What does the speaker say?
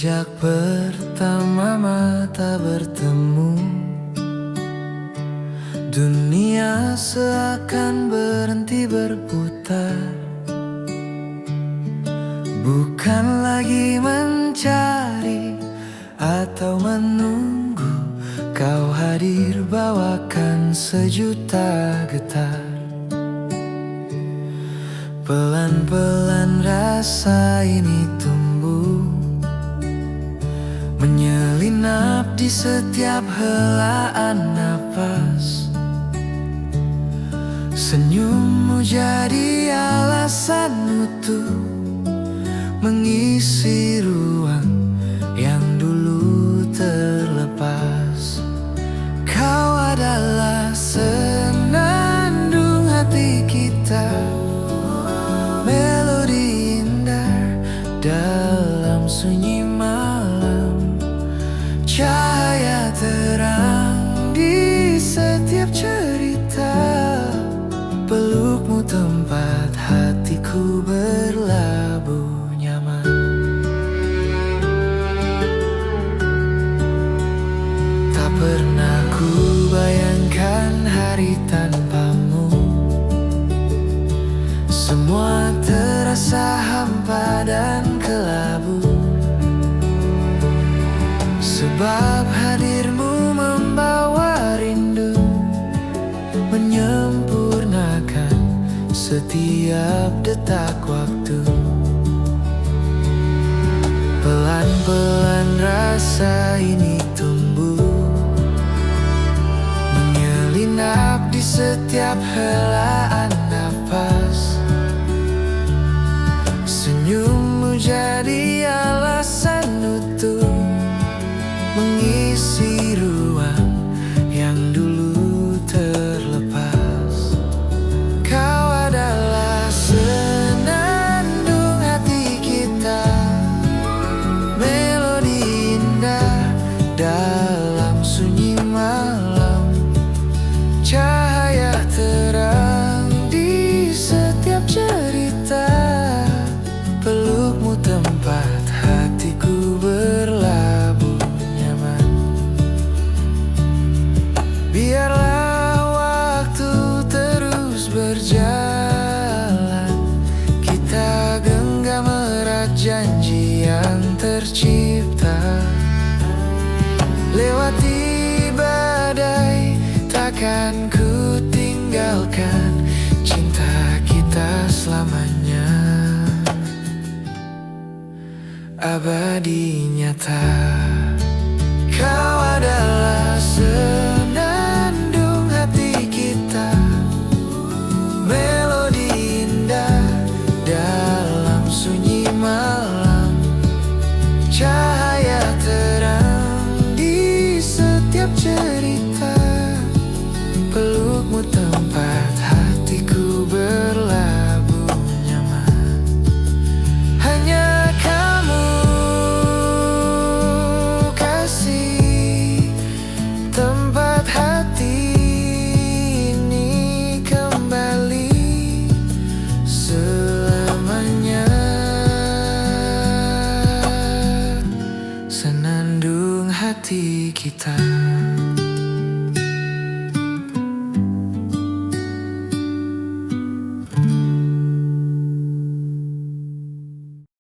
Sejak pertama mata bertemu, dunia seakan berhenti berputar. Bukan lagi mencari atau menunggu kau hadir bawakan sejuta getar. Pelan-pelan rasa ini tumbuh, menyelinap di setiap helaan napas. Senyummu jadi alasan utuh, mengisi ruang yang dulu terlepas. Kau adalah senandung hati kita, melodi indah dalam sunyi malam, cahaya terang di setiap cerita. Pelukmu tempat hatiku berlabuh nyaman. Tak pernah ku bayangkan hari tanpamu. Semua terasa hampa dan kelabu, sebab hadirmu membawa rindu, menyempurnakan setiap detak waktu. Pelan-pelan rasa ini tumbuh, menyelinap di setiap helaan nafas. Senyummu jadi alasan utuh, mengisi ruang yang dulu terlepas. Kau adalah senandung hati kita, melodi indah dalam sunyi malam, cahaya terang di setiap cerita. Pelukmu tempat hatiku berlabuh nyaman. Biarlah waktu terus berjalan, kita genggam erat janji yang tercipta. Lewati badai, takkan ku tinggalkan cinta kita selamanya, abadi nyata. Kau adalah senandung hati kita, melodi indah dalam sunyi malam, cahaya terang di setiap cerita. Pelukmu tempat hatiku berlabuh nyaman. Hanya kamu kasih, tempat hati ini kembali selamanya. Senandung hati kita.